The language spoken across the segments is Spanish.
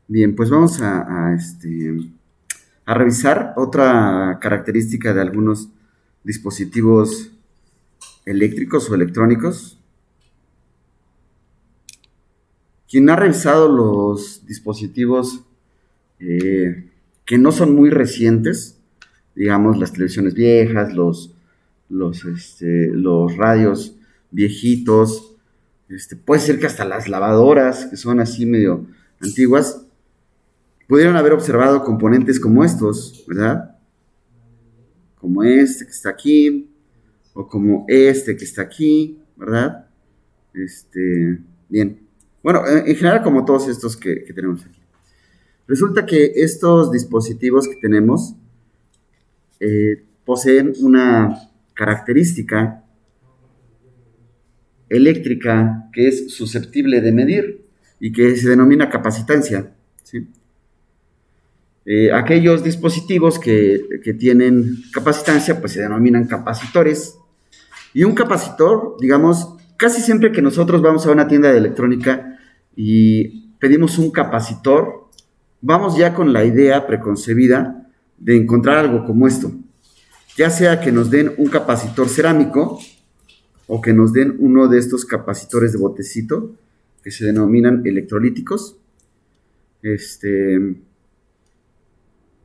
Bien, pues vamos a revisar otra característica de algunos dispositivos eléctricos o electrónicos. Quien ha revisado los dispositivos que no son muy recientes, digamos las televisiones viejas, los radios viejitos, puede ser que hasta las lavadoras, que son así medio antiguas, pudieron haber observado componentes como estos, ¿verdad? Como este que está aquí, o como este que está aquí, ¿verdad? Bien. Bueno, en general como todos estos que tenemos aquí. Resulta que estos dispositivos que tenemos poseen una característica eléctrica que es susceptible de medir y que se denomina capacitancia, ¿sí? Aquellos dispositivos que tienen capacitancia pues se denominan capacitores. Y un capacitor, digamos, casi siempre que nosotros vamos a una tienda de electrónica y pedimos un capacitor, vamos ya con la idea preconcebida de encontrar algo como esto. Ya sea que nos den un capacitor cerámico o que nos den uno de estos capacitores de botecito que se denominan electrolíticos.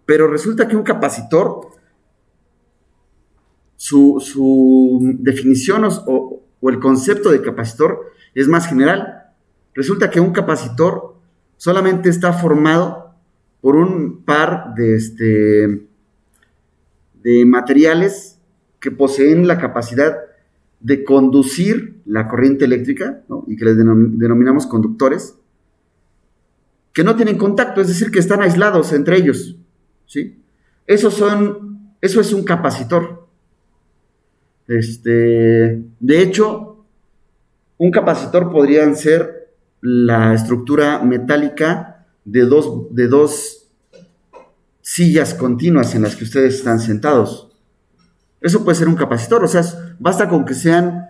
Pero resulta que un capacitor, su definición o el concepto de capacitor es más general. Resulta que un capacitor solamente está formado por un par de materiales que poseen la capacidad de conducir la corriente eléctrica, ¿no? Y que les denominamos conductores, que no tienen contacto, es decir, que están aislados entre ellos, ¿sí? Eso es un capacitor. De hecho, un capacitor podrían ser la estructura metálica de dos sillas continuas en las que ustedes están sentados. Eso puede ser un capacitor, o sea, basta con que sean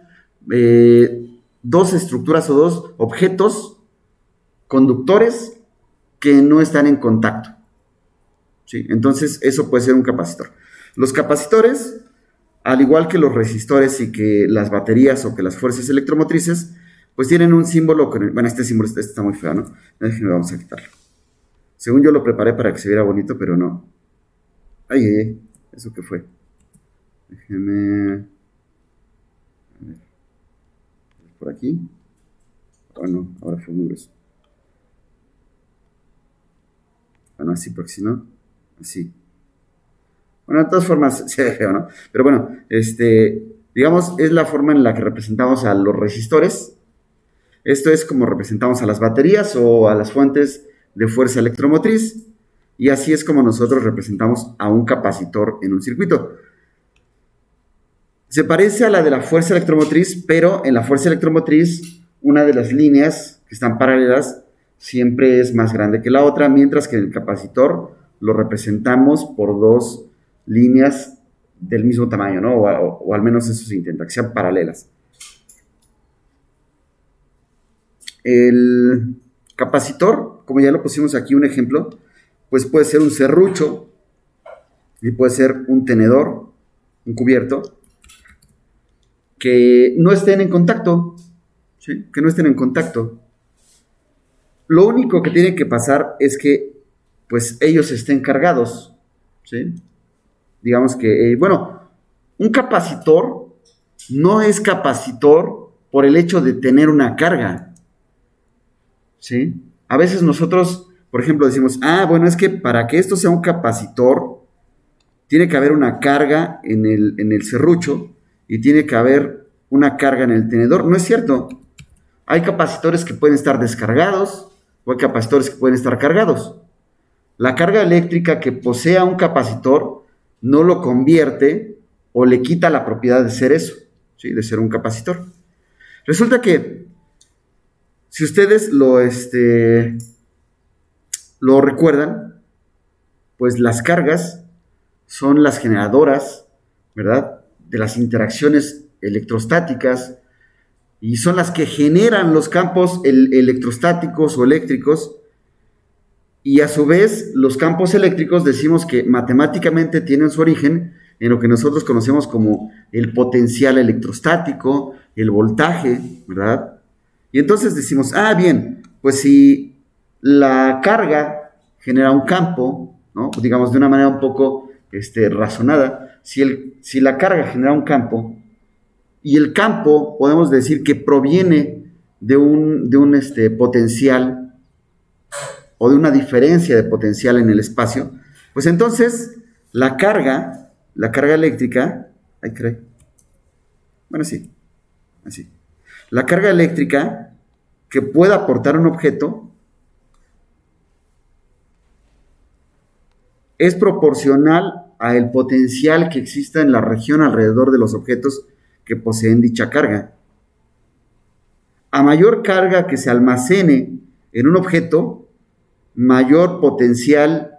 dos estructuras o dos objetos conductores que no están en contacto, ¿sí? Entonces, eso puede ser un capacitor. Los capacitores, al igual que los resistores y que las baterías o que las fuerzas electromotrices, pues tienen un símbolo, bueno, este símbolo está muy feo, ¿no? Déjenme, vamos a quitarlo. Según yo lo preparé para que se viera bonito, pero no. Ay, ¿eso qué fue? Déjenme... A ver. Por aquí. Oh, no, ahora fue muy grueso. Bueno, así, porque si no, así. Bueno, de todas formas, se ve feo, ¿no? Pero bueno, digamos, es la forma en la que representamos a los resistores. Esto es como representamos a las baterías o a las fuentes de fuerza electromotriz. Y así es como nosotros representamos a un capacitor en un circuito. Se parece a la de la fuerza electromotriz, pero en la fuerza electromotriz, una de las líneas que están paralelas siempre es más grande que la otra, mientras que en el capacitor lo representamos por dos líneas del mismo tamaño, ¿no? O al menos eso se intenta, que sean paralelas. El capacitor, como ya lo pusimos aquí un ejemplo, pues puede ser un serrucho y puede ser un tenedor, un cubierto, que no estén en contacto, ¿sí? Que no estén en contacto. Lo único que tiene que pasar es que, pues, ellos estén cargados, ¿sí? Digamos que, bueno, un capacitor no es capacitor por el hecho de tener una carga, ¿sí? A veces nosotros, por ejemplo, decimos, bueno, es que para que esto sea un capacitor, tiene que haber una carga en el serrucho y tiene que haber una carga en el tenedor. No es cierto. Hay capacitores que pueden estar descargados o hay capacitores que pueden estar cargados. La carga eléctrica que posea un capacitor no lo convierte o le quita la propiedad de ser eso, ¿sí? De ser un capacitor. Resulta que si ustedes lo recuerdan, pues las cargas son las generadoras, ¿verdad? De las interacciones electrostáticas y son las que generan los campos electrostáticos o eléctricos Y a su vez, los campos eléctricos decimos que matemáticamente tienen su origen en lo que nosotros conocemos como el potencial electrostático, el voltaje, ¿verdad? Y entonces decimos, bien, pues si la carga genera un campo, ¿no? Pues digamos de una manera un poco razonada, si la carga genera un campo, y el campo podemos decir que proviene de un potencial o de una diferencia de potencial en el espacio, pues entonces la carga eléctrica, así, la carga eléctrica que pueda aportar un objeto es proporcional al potencial que exista en la región alrededor de los objetos que poseen dicha carga. A mayor carga que se almacene en un objeto, mayor potencial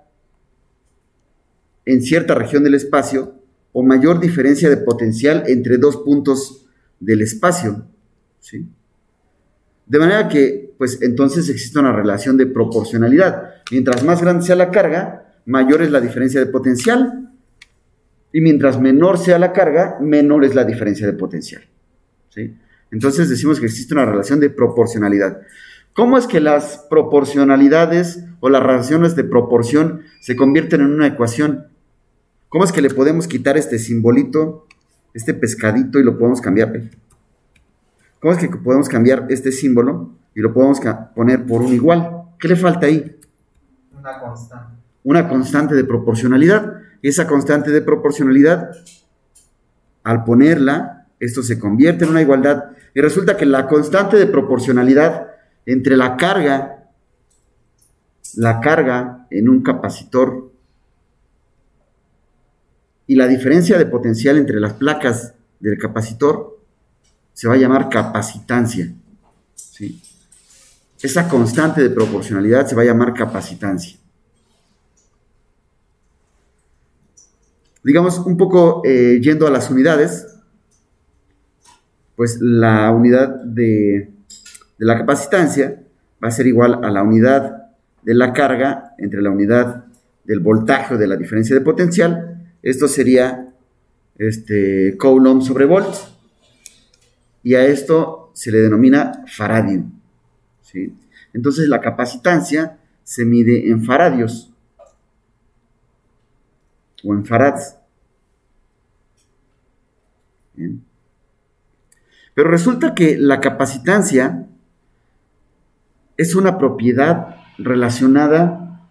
en cierta región del espacio o mayor diferencia de potencial entre dos puntos del espacio, ¿sí? De manera que, pues entonces existe una relación de proporcionalidad. Mientras más grande sea la carga, mayor es la diferencia de potencial. Y mientras menor sea la carga, menor es la diferencia de potencial, ¿sí? Entonces decimos que existe una relación de proporcionalidad. ¿Cómo es que las proporcionalidades o las relaciones de proporción se convierten en una ecuación? ¿Cómo es que le podemos quitar este simbolito, este pescadito y lo podemos cambiar? ¿Cómo es que podemos cambiar este símbolo y lo podemos poner por un igual? ¿Qué le falta ahí? Una constante. Una constante de proporcionalidad. Esa constante de proporcionalidad, al ponerla, esto se convierte en una igualdad. Y resulta que la constante de proporcionalidad entre la carga en un capacitor y la diferencia de potencial entre las placas del capacitor se va a llamar capacitancia, ¿sí? Esa constante de proporcionalidad se va a llamar capacitancia. Digamos, un poco yendo a las unidades, pues la unidad de la capacitancia va a ser igual a la unidad de la carga entre la unidad del voltaje o de la diferencia de potencial. Esto sería Coulomb sobre volt, y a esto se le denomina faradio, ¿sí? Entonces la capacitancia se mide en faradios o en farads. Bien. Pero resulta que la capacitancia es una propiedad relacionada,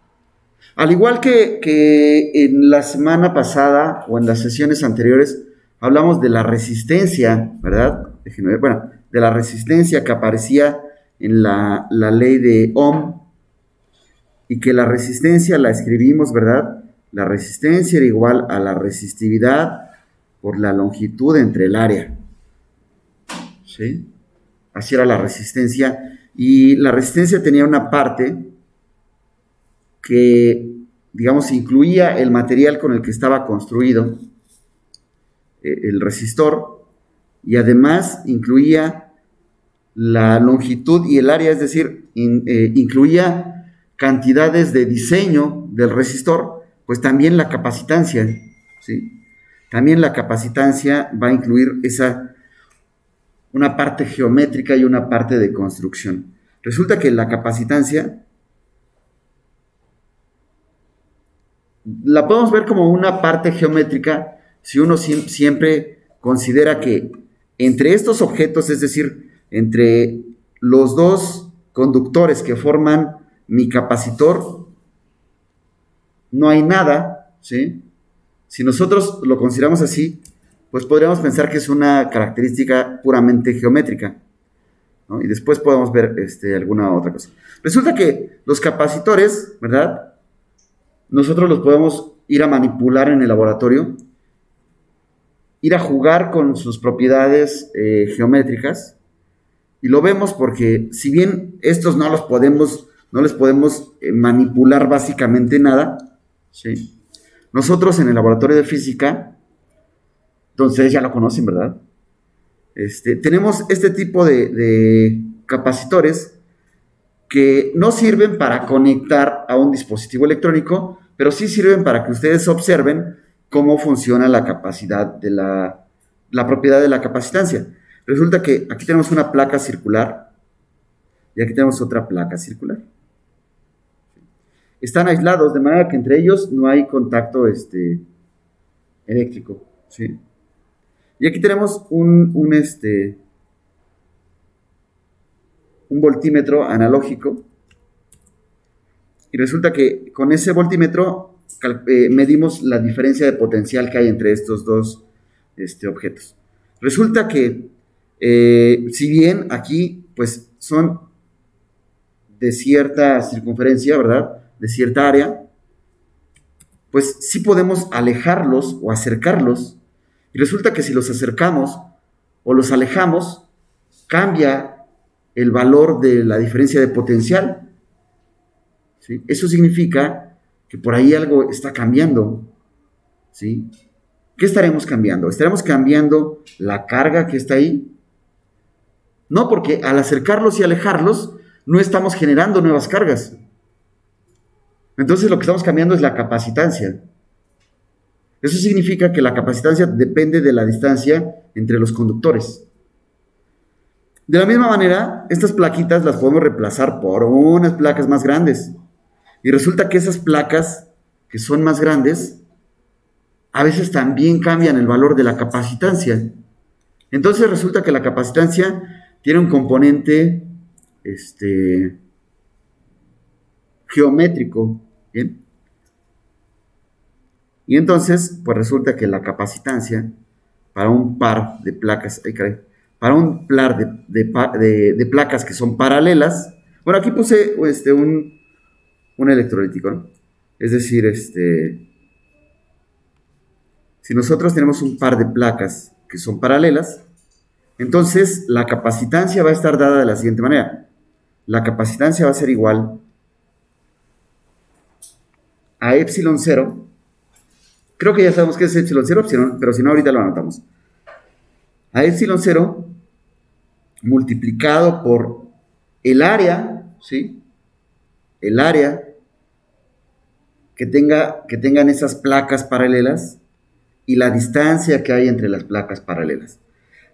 al igual que en la semana pasada o en las sesiones anteriores hablamos de la resistencia, ¿verdad? De la resistencia que aparecía en la ley de Ohm, y que la resistencia la escribimos, ¿verdad? La resistencia era igual a la resistividad por la longitud entre el área, ¿sí? Así era la resistencia, y la resistencia tenía una parte que, digamos, incluía el material con el que estaba construido el resistor, y además incluía la longitud y el área, es decir, incluía cantidades de diseño del resistor, pues también la capacitancia, ¿sí? También la capacitancia va a incluir una parte geométrica y una parte de construcción. Resulta que la capacitancia la podemos ver como una parte geométrica si uno siempre considera que entre estos objetos, es decir, entre los dos conductores que forman mi capacitor, no hay nada, ¿sí? Si nosotros lo consideramos así, pues podríamos pensar que es una característica puramente geométrica, ¿no? Y después podemos ver alguna otra cosa. Resulta que los capacitores, ¿verdad? Nosotros los podemos ir a manipular en el laboratorio, ir a jugar con sus propiedades geométricas, y lo vemos porque si bien estos no les podemos manipular básicamente nada, ¿sí? Nosotros en el laboratorio de física, entonces ya lo conocen, ¿verdad? Tenemos este tipo de capacitores que no sirven para conectar a un dispositivo electrónico, pero sí sirven para que ustedes observen cómo funciona la capacidad de la propiedad de la capacitancia. Resulta que aquí tenemos una placa circular y aquí tenemos otra placa circular. Están aislados de manera que entre ellos no hay contacto eléctrico, ¿sí? Y aquí tenemos un voltímetro analógico y resulta que con ese voltímetro medimos la diferencia de potencial que hay entre estos dos objetos. Resulta que si bien aquí pues son de cierta circunferencia, ¿verdad?, de cierta área, pues sí podemos alejarlos o acercarlos, y resulta que si los acercamos o los alejamos, cambia el valor de la diferencia de potencial, ¿sí? Eso significa que por ahí algo está cambiando, ¿sí? ¿Qué estaremos cambiando? ¿Estaremos cambiando la carga que está ahí? No, porque al acercarlos y alejarlos, no estamos generando nuevas cargas. Entonces lo que estamos cambiando es la capacitancia. Eso significa que la capacitancia depende de la distancia entre los conductores. De la misma manera, estas plaquitas las podemos reemplazar por unas placas más grandes. Y resulta que esas placas que son más grandes, a veces también cambian el valor de la capacitancia. Entonces resulta que la capacitancia tiene un componente geométrico, ¿bien? Y entonces, pues resulta que la capacitancia para un par de placas, para un par de placas que son paralelas, bueno, aquí puse un electrolítico, ¿no? Es decir, si nosotros tenemos un par de placas que son paralelas, entonces la capacitancia va a estar dada de la siguiente manera. La capacitancia va a ser igual a epsilon 0. Creo que ya sabemos qué es epsilon 0, pero si no, ahorita lo anotamos. A epsilon 0 multiplicado por el área, ¿sí? El área que tengan esas placas paralelas y la distancia que hay entre las placas paralelas.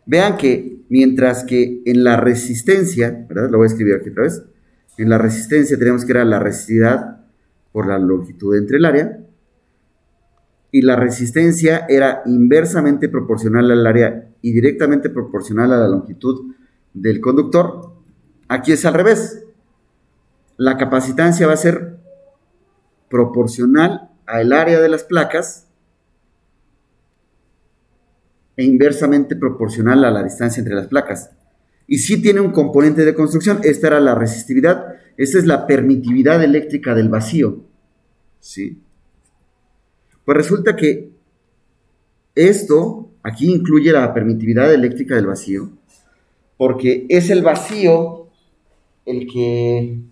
Vean que mientras que en la resistencia, ¿verdad? Lo voy a escribir aquí otra vez. En la resistencia tenemos que era la resistividad por la longitud entre el área. Y la resistencia era inversamente proporcional al área y directamente proporcional a la longitud del conductor. Aquí es al revés. La capacitancia va a ser proporcional al área de las placas e inversamente proporcional a la distancia entre las placas. Y sí tiene un componente de construcción. Esta era la resistividad. Esta es la permitividad eléctrica del vacío, ¿sí? Pues resulta que esto aquí incluye la permitividad eléctrica del vacío, porque es el vacío el que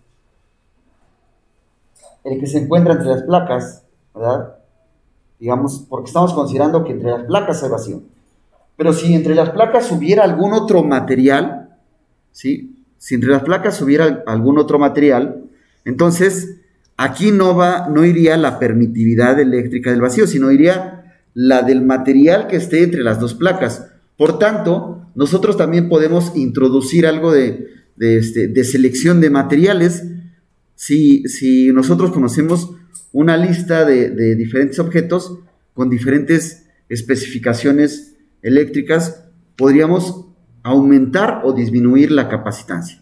se encuentra entre las placas, ¿verdad? Digamos, porque estamos considerando que entre las placas hay vacío. Pero si entre las placas hubiera algún otro material, ¿sí? Si entre las placas hubiera algún otro material, entonces aquí no iría la permitividad eléctrica del vacío, sino iría la del material que esté entre las dos placas. Por tanto, nosotros también podemos introducir algo de selección de materiales. Si nosotros conocemos una lista de diferentes objetos con diferentes especificaciones eléctricas, podríamos aumentar o disminuir la capacitancia,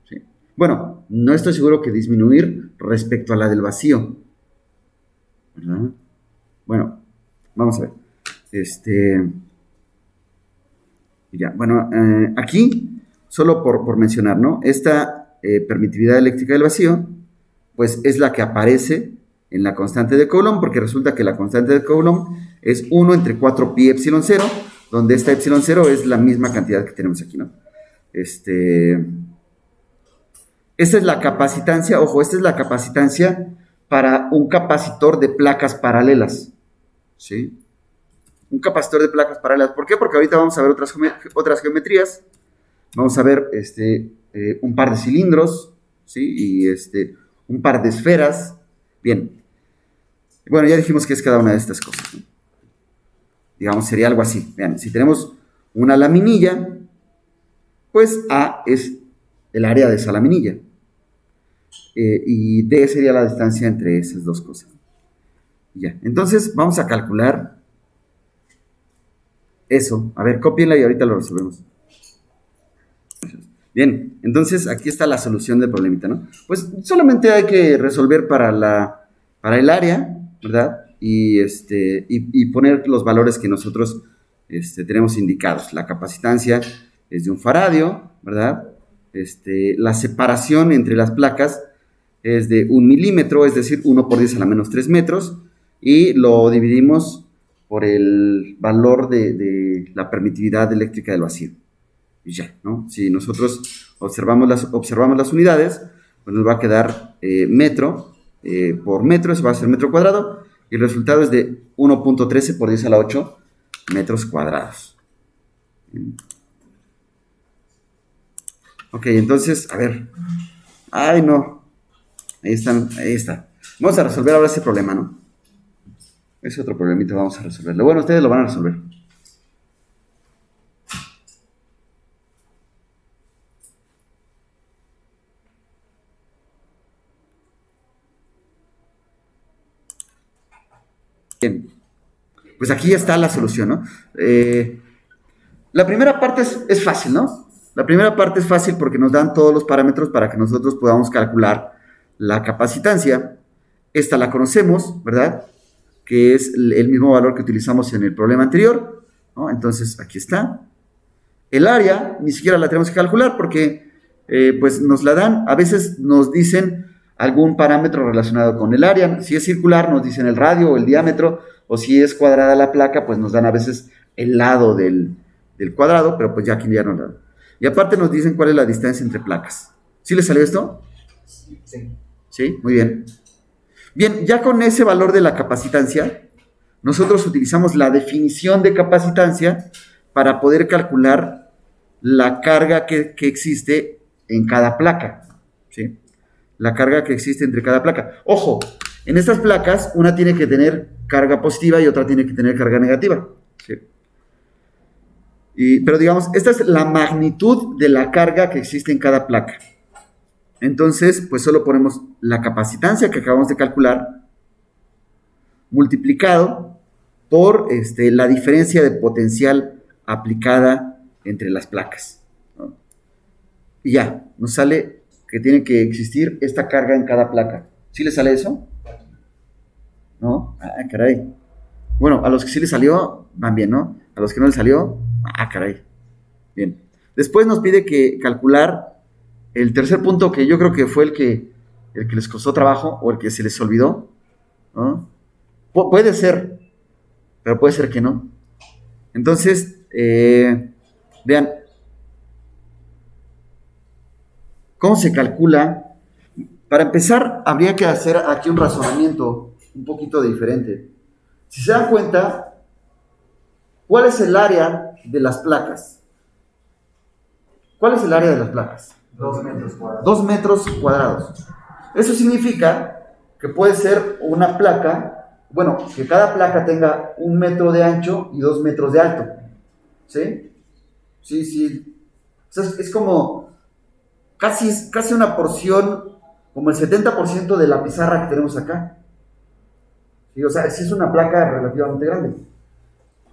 ¿sí? Bueno, no estoy seguro que disminuir respecto a la del vacío, ¿verdad? Bueno, vamos a ver. Ya, bueno, aquí, solo por mencionar, ¿no? Esta permitividad eléctrica del vacío, pues es la que aparece en la constante de Coulomb, porque resulta que la constante de Coulomb es 1 entre 4 pi epsilon 0, donde esta epsilon 0 es la misma cantidad que tenemos aquí, ¿no? Esta es la capacitancia, ojo, esta es la capacitancia para un capacitor de placas paralelas, ¿sí? Un capacitor de placas paralelas. ¿Por qué? Porque ahorita vamos a ver otras geometrías. Vamos a ver un par de cilindros, ¿sí? Y un par de esferas. Bien. Bueno, ya dijimos que es cada una de estas cosas, ¿no? Digamos, sería algo así. Vean, si tenemos una laminilla, pues A es el área de esa laminilla. Y D sería la distancia entre esas dos cosas. Ya, entonces vamos a calcular eso. A ver, cópienla y ahorita lo resolvemos. Bien, entonces aquí está la solución del problemita, ¿no? Pues solamente hay que resolver para el área, ¿verdad? Y poner los valores que nosotros tenemos indicados. La capacitancia es de 1 faradio, ¿verdad? La separación entre las placas es de 1 milímetro, es decir, 1 por 10 a la menos 3 metros, y lo dividimos por el valor de la permitividad eléctrica del vacío. Y ya, ¿no? Si nosotros observamos las unidades, pues nos va a quedar metro por metro, eso va a ser metro cuadrado, y el resultado es de 1.13 por 10 a la 8 metros cuadrados. Ok, entonces, a ver. Ay, no. Ahí está. Vamos a resolver ahora ese problema, ¿no? Ese otro problemita vamos a resolverlo. Bueno, ustedes lo van a resolver. Bien, pues aquí está la solución, ¿no? La primera parte es fácil, ¿no? La primera parte es fácil porque nos dan todos los parámetros para que nosotros podamos calcular la capacitancia. Esta la conocemos, ¿verdad? Que es el mismo valor que utilizamos en el problema anterior, ¿no? Entonces, aquí está. El área ni siquiera la tenemos que calcular porque pues nos la dan, a veces nos dicen algún parámetro relacionado con el área. Si es circular, nos dicen el radio o el diámetro, o si es cuadrada la placa, pues nos dan a veces el lado del cuadrado, pero pues ya aquí ya no lo dan. Y aparte nos dicen cuál es la distancia entre placas. ¿Sí les salió esto? Sí. Sí, muy bien. Bien, ya con ese valor de la capacitancia, nosotros utilizamos la definición de capacitancia para poder calcular la carga que existe en cada placa, ¿sí? La carga que existe entre cada placa. Ojo, en estas placas una tiene que tener carga positiva y otra tiene que tener carga negativa, ¿sí? Pero digamos, esta es la magnitud de la carga que existe en cada placa. Entonces, pues solo ponemos la capacitancia que acabamos de calcular multiplicado por la diferencia de potencial aplicada entre las placas, ¿no? Y ya, nos sale que tiene que existir esta carga en cada placa. ¿Sí le sale eso? ¿No? Ah, caray. Bueno, a los que sí les salió, van bien, ¿no? A los que no les salió, ah, caray. Bien. Después nos pide que calcular el tercer punto, que yo creo que fue el que les costó trabajo o el que se les olvidó, ¿no? Puede ser, pero puede ser que no. Entonces, vean, ¿cómo se calcula? Para empezar, habría que hacer aquí un razonamiento un poquito diferente. Si se dan cuenta, ¿cuál es el área de las placas? ¿Cuál es el área de las placas? 2 metros cuadrados. 2 metros cuadrados. Eso significa que puede ser una placa, bueno, que cada placa tenga 1 metro de ancho y 2 metros de alto. ¿Sí? Sí. O sea, es como casi una porción, como el 70% de la pizarra que tenemos acá. ¿Sí? O sea, sí es una placa relativamente grande.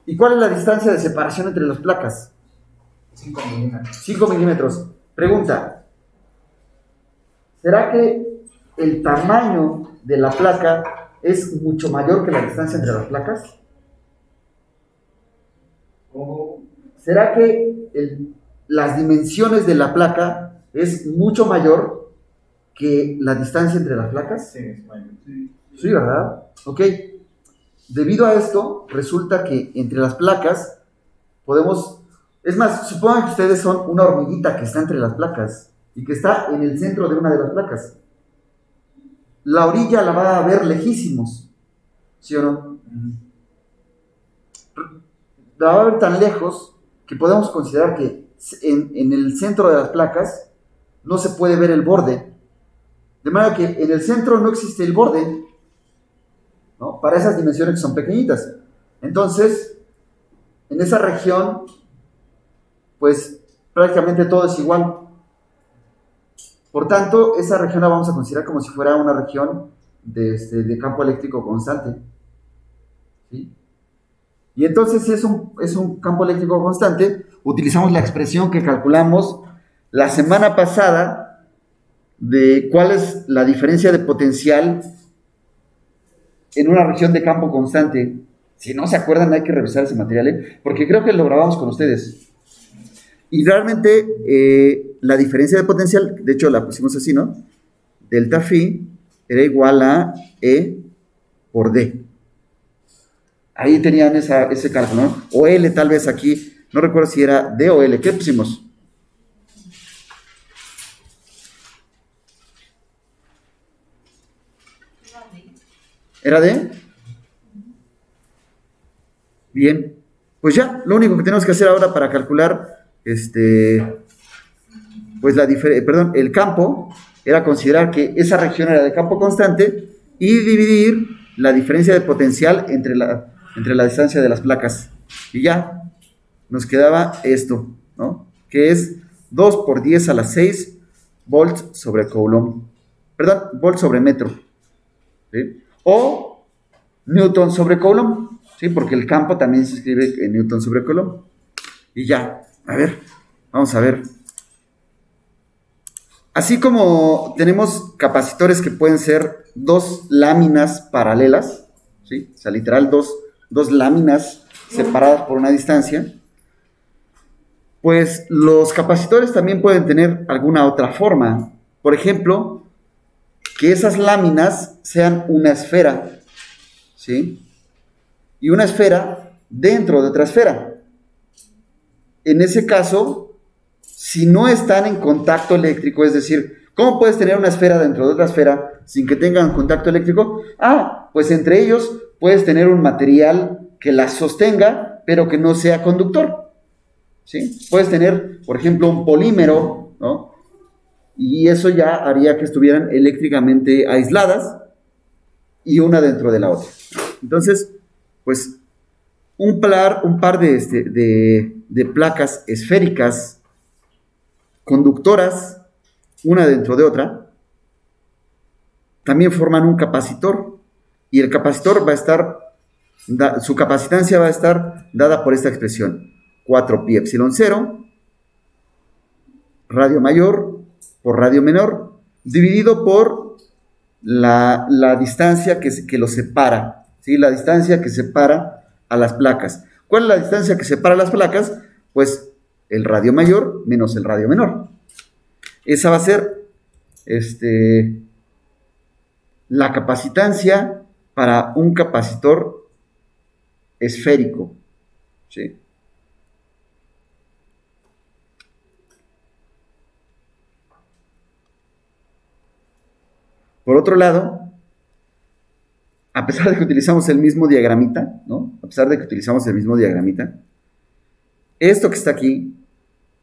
¿Y cuál es la distancia de separación entre las placas? 5 milímetros. 5 milímetros. Pregunta, ¿será que el tamaño de la placa es mucho mayor que la distancia entre las placas? ¿Será que las dimensiones de la placa es mucho mayor que la distancia entre las placas? Sí, es mayor. Sí, ¿verdad? Ok. Debido a esto, resulta que entre las placas podemos... Es más, supongan que ustedes son una hormiguita que está entre las placas y que está en el centro de una de las placas. La orilla la va a ver lejísimos, ¿sí o no? La va a ver tan lejos que podemos considerar que en el centro de las placas no se puede ver el borde, De manera que en el centro no existe el borde, ¿no? Para esas dimensiones que son pequeñitas. Entonces, en esa región, pues prácticamente todo es igual. Por tanto, esa región la vamos a considerar como si fuera una región de campo eléctrico constante, ¿sí? Y entonces, si es un campo eléctrico constante, utilizamos la expresión que calculamos la semana pasada de cuál es la diferencia de potencial en una región de campo constante. Si no se acuerdan, hay que revisar ese material, ¿eh? Porque creo que lo grabamos con ustedes. Y realmente la diferencia de potencial, de hecho la pusimos así, ¿no? Delta phi era igual a E por D. Ahí tenían ese cálculo, ¿no? O L tal vez aquí, no recuerdo si era D o L. ¿Qué pusimos? ¿Era D? Bien, pues ya, lo único que tenemos que hacer ahora para calcular pues el campo era considerar que esa región era de campo constante y dividir la diferencia de potencial entre la distancia de las placas. Y ya, nos quedaba esto, ¿no? Que es 2 por 10 a la 6 volts sobre coulomb. Perdón, volts sobre metro. ¿Sí? O newton sobre coulomb, ¿sí? Porque el campo también se escribe en newton sobre coulomb. Y ya, a ver, vamos a ver. Así como tenemos capacitores que pueden ser dos láminas paralelas, ¿sí? O sea, literal, dos láminas separadas por una distancia, pues los capacitores también pueden tener alguna otra forma. Por ejemplo, que esas láminas sean una esfera, ¿sí? Y una esfera dentro de otra esfera. En ese caso, si no están en contacto eléctrico, es decir, ¿cómo puedes tener una esfera dentro de otra esfera sin que tengan contacto eléctrico? Pues entre ellos puedes tener un material que las sostenga, pero que no sea conductor, ¿sí? Puedes tener, por ejemplo, un polímero, ¿no? Y eso ya haría que estuvieran eléctricamente aisladas y una dentro de la otra. Entonces, pues, un par de placas esféricas conductoras, una dentro de otra, también forman un capacitor. Y el capacitor va a estar, su capacitancia va a estar dada por esta expresión: 4pi epsilon 0, radio mayor por radio menor, dividido por la distancia que los separa, ¿sí? La distancia que separa a las placas. ¿Cuál es la distancia que separa las placas? Pues el radio mayor menos el radio menor. Esa va a ser la capacitancia para un capacitor esférico, ¿sí? Por otro lado, a pesar de que utilizamos el mismo diagramita, ¿no? A pesar de que utilizamos el mismo diagramita, esto que está aquí,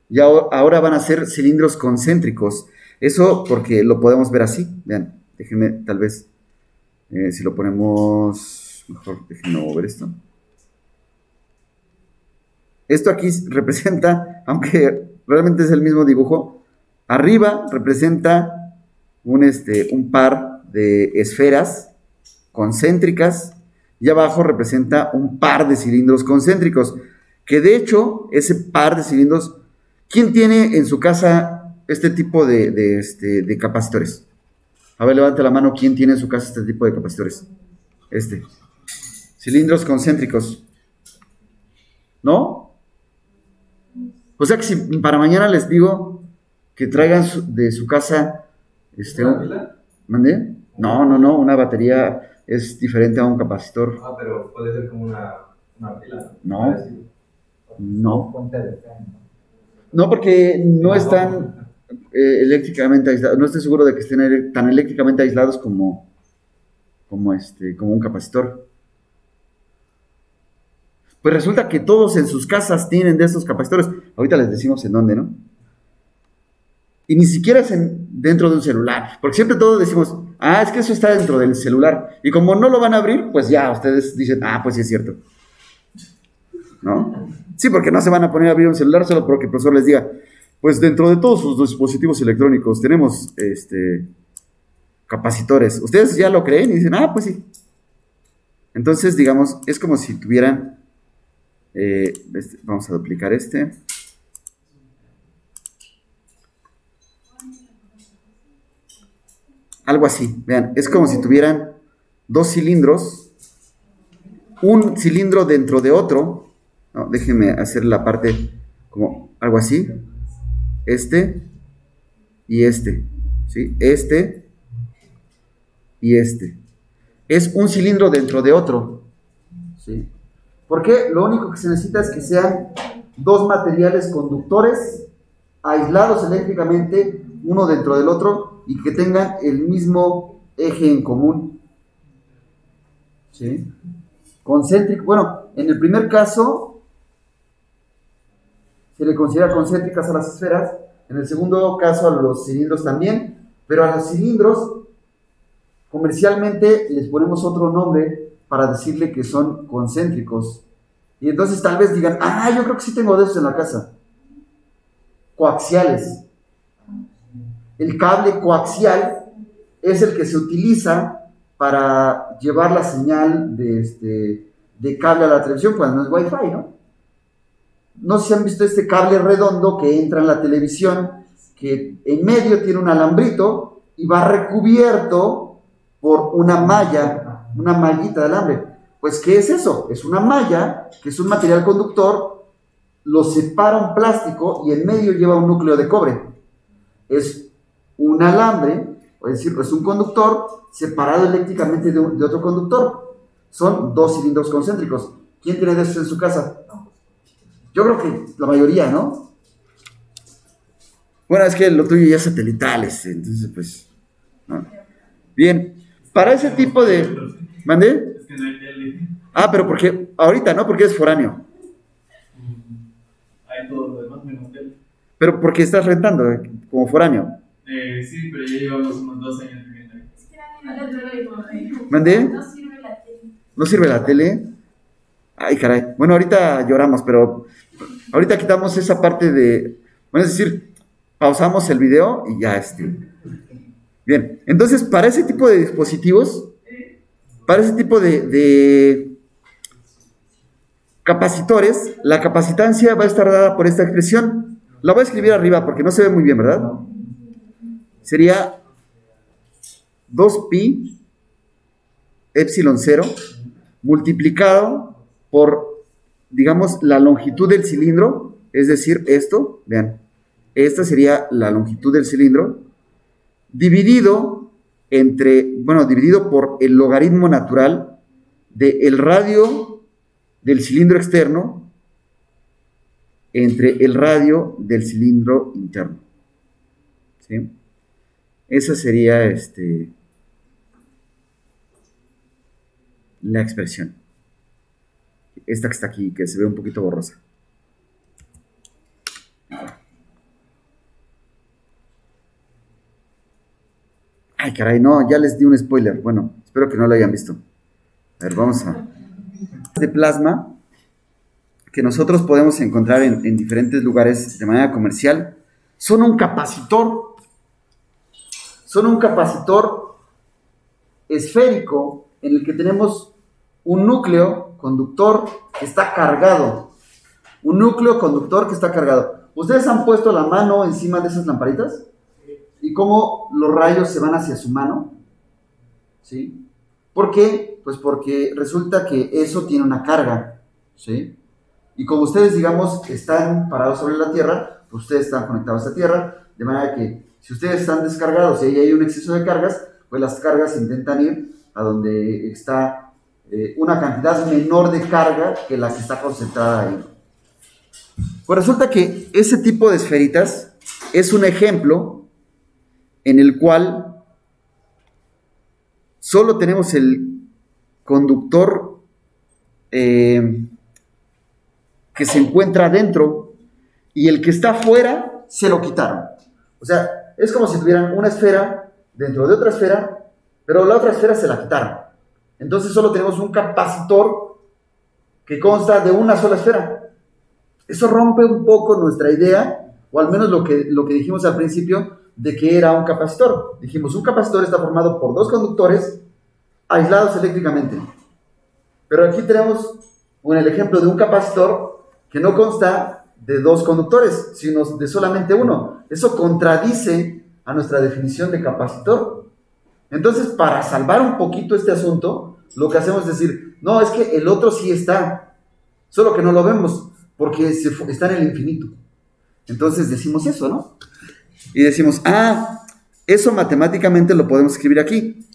ya ahora van a ser cilindros concéntricos. Eso porque lo podemos ver así. Vean, déjenme tal vez, si lo ponemos, mejor déjenme mover esto. Esto aquí representa, aunque realmente es el mismo dibujo, arriba representa un par de esferas concéntricas y abajo representa un par de cilindros concéntricos, que de hecho ese par de cilindros, ¿quién tiene en su casa este tipo de capacitores? A ver, levante la mano, ¿quién tiene en su casa este tipo de capacitores? Cilindros concéntricos, ¿no? O sea que si para mañana les digo que traigan de su casa ¿Una pila? ¿Mandé? No, una batería es diferente a un capacitor. Pero puede ser como una pila. No. No. Ponte de fe, ¿no? No, porque no están eléctricamente aislados. No estoy seguro de que estén tan eléctricamente aislados como un capacitor. Pues resulta que todos en sus casas tienen de estos capacitores. Ahorita les decimos en dónde, ¿no? Y ni siquiera es dentro de un celular, porque siempre todos decimos, es que eso está dentro del celular. Y como no lo van a abrir, pues ya ustedes dicen, pues sí es cierto. ¿No? Sí, porque no se van a poner a abrir un celular solo porque el profesor les diga, pues dentro de todos sus dispositivos electrónicos tenemos capacitores. Ustedes ya lo creen y dicen, pues sí. Entonces, digamos, es como si tuvieran, vamos a duplicar algo así, vean, es como si tuvieran dos cilindros, un cilindro dentro de otro. No, déjenme hacer la parte como algo así, y ¿sí? Y es un cilindro dentro de otro, ¿sí? Porque lo único que se necesita es que sean dos materiales conductores aislados eléctricamente, uno dentro del otro, y que tengan el mismo eje en común, ¿sí? Concéntrico, bueno, en el primer caso se le considera concéntricas a las esferas, en el segundo caso a los cilindros también, pero a los cilindros comercialmente les ponemos otro nombre para decirle que son concéntricos. Y entonces tal vez digan, yo creo que sí tengo de esos en la casa. Coaxiales. El cable coaxial es el que se utiliza para llevar la señal de cable a la televisión cuando no es Wi-Fi, ¿no? No sé si han visto este cable redondo que entra en la televisión, que en medio tiene un alambrito y va recubierto por una mallita de alambre. Pues, ¿qué es eso? Es una malla, que es un material conductor, lo separa un plástico y en medio lleva un núcleo de cobre. Es un alambre, es decir, es un conductor separado eléctricamente de otro conductor. Son dos cilindros concéntricos. ¿Quién tiene de esos en su casa? Yo creo que la mayoría, ¿no? Bueno, es que lo tuyo ya es satelital, entonces pues, ¿no? Bien, para ese tipo de... ¿Mandé? Es que no hay tele. Pero porque ahorita, ¿no? Porque es foráneo. Hay todo lo demás menos tele. Pero porque estás rentando, como foráneo. Sí, pero ya llevamos unos 2 años viviendo ahí. ¿Mandé? No sirve la tele. ¿No sirve la tele? Ay, caray. Bueno, ahorita lloramos, pero ahorita quitamos esa parte de... Bueno, es decir, pausamos el video y ya Bien, entonces para ese tipo de dispositivos, para ese tipo de capacitores, la capacitancia va a estar dada por esta expresión. La voy a escribir arriba porque no se ve muy bien, ¿verdad? Sería 2pi epsilon 0 multiplicado por, digamos, la longitud del cilindro, es decir, esto, vean, esta sería la longitud del cilindro, dividido por el logaritmo natural del radio del cilindro externo entre el radio del cilindro interno. ¿Sí? Esa sería la expresión. Esta que está aquí, que se ve un poquito borrosa. Ay, caray, no, ya les di un spoiler. Bueno, espero que no lo hayan visto. A ver, vamos a... De plasma que nosotros podemos encontrar en diferentes lugares de manera comercial son un capacitor. Son un capacitor esférico en el que tenemos un núcleo conductor que está cargado. Un núcleo conductor que está cargado. ¿Ustedes han puesto la mano encima de esas lamparitas? ¿Y cómo los rayos se van hacia su mano? ¿Sí? ¿Por qué? Pues porque resulta que eso tiene una carga, ¿sí? Y como ustedes, digamos, están parados sobre la Tierra, pues ustedes están conectados a esta Tierra, de manera que si ustedes están descargados y ahí hay un exceso de cargas, pues las cargas intentan ir a donde está una cantidad menor de carga que la que está concentrada ahí. Pues resulta que ese tipo de esferitas es un ejemplo en el cual solo tenemos el conductor que se encuentra adentro y el que está afuera se lo quitaron. O sea, es como si tuvieran una esfera dentro de otra esfera, pero la otra esfera se la quitaron. Entonces solo tenemos un capacitor que consta de una sola esfera. Eso rompe un poco nuestra idea, o al menos lo que dijimos al principio, de que era un capacitor. Dijimos, un capacitor está formado por dos conductores aislados eléctricamente. Pero aquí tenemos el ejemplo de un capacitor que no consta de dos conductores, sino de solamente uno. Eso contradice a nuestra definición de capacitor. Entonces, para salvar un poquito este asunto, lo que hacemos es decir, no, es que el otro sí está, solo que no lo vemos, porque está en el infinito. Entonces decimos eso, ¿no? Y decimos, eso matemáticamente lo podemos escribir aquí.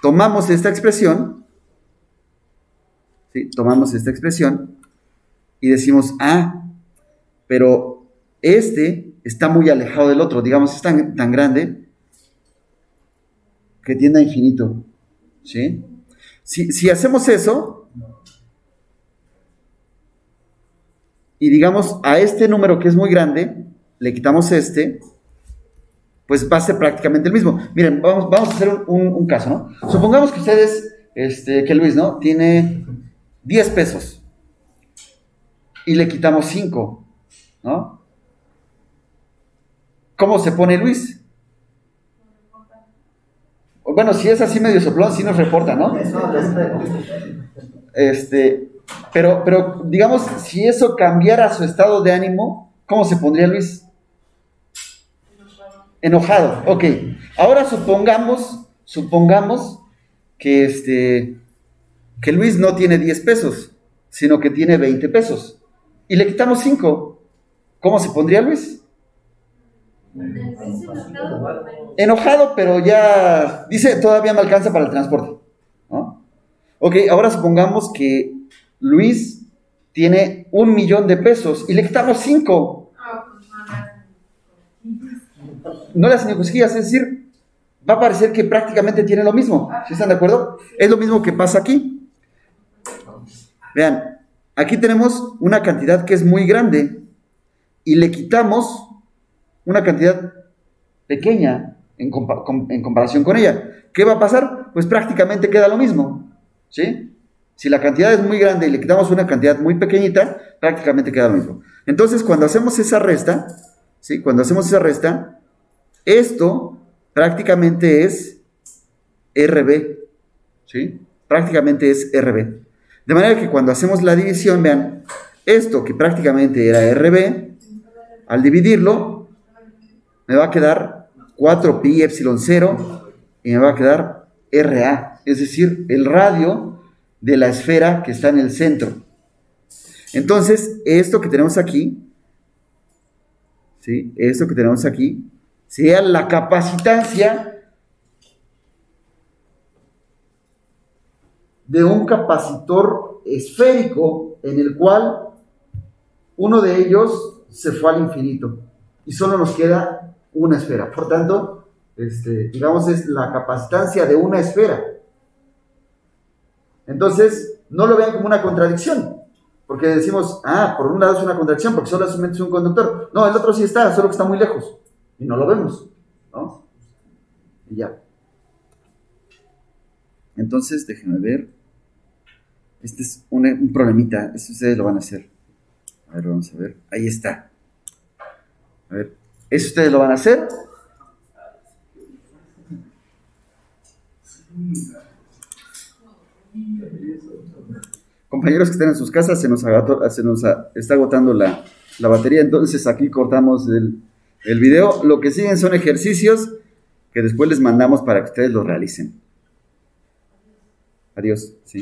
Tomamos esta expresión, ¿sí? Tomamos esta expresión y decimos, pero este está muy alejado del otro, digamos, es tan grande que tiende a infinito, ¿sí? Si hacemos eso, y digamos a este número que es muy grande, le quitamos este, pues va a ser prácticamente el mismo. Miren, vamos a hacer un caso, ¿no? Supongamos que ustedes, que Luis, ¿no? Tiene 10 pesos y le quitamos 5, ¿no? ¿Cómo se pone Luis? Bueno, si es así medio soplón, sí nos reporta, ¿no? Pero digamos, si eso cambiara su estado de ánimo, ¿cómo se pondría Luis? Enojado. Ok. Ahora supongamos que Luis no tiene 10 pesos, sino que tiene 20 pesos. Y le quitamos 5. ¿Cómo se pondría Luis? Enojado, pero ya dice, todavía me alcanza para el transporte, ¿no? Ok, ahora supongamos que Luis tiene 1,000,000 de pesos y le quitamos 5. No le hacen ni cosquillas, es decir, va a parecer que prácticamente tiene lo mismo. ¿Sí están de acuerdo? Es lo mismo que pasa aquí. Vean, aquí tenemos una cantidad que es muy grande y le quitamos una cantidad pequeña en comparación con ella. ¿Qué va a pasar? Pues prácticamente queda lo mismo, ¿sí? Si la cantidad es muy grande y le quitamos una cantidad muy pequeñita, prácticamente queda lo mismo. Entonces, cuando hacemos esa resta, ¿sí? Esto prácticamente es RB, ¿sí? Prácticamente es RB. De manera que cuando hacemos la división, vean, esto que prácticamente era RB, al dividirlo, me va a quedar 4pi epsilon 0 y me va a quedar RA, es decir, el radio de la esfera que está en el centro. Entonces, esto que tenemos aquí, ¿sí? Esto que tenemos aquí, sería la capacitancia de un capacitor esférico en el cual uno de ellos se fue al infinito y solo nos queda una esfera. Por tanto, digamos, es la capacitancia de una esfera. Entonces, no lo vean como una contradicción, porque decimos, por un lado es una contradicción porque solo es un conductor. No, el otro sí está, solo que está muy lejos y no lo vemos, ¿no? Y ya. Entonces, déjenme ver. Este es un problemita, esto ustedes lo van a hacer. A ver, vamos a ver. Ahí está. A ver, ¿eso ustedes lo van a hacer? Compañeros que estén en sus casas, se nos está agotando la batería, entonces aquí cortamos el video. Lo que siguen son ejercicios que después les mandamos para que ustedes los realicen. Adiós. Sí.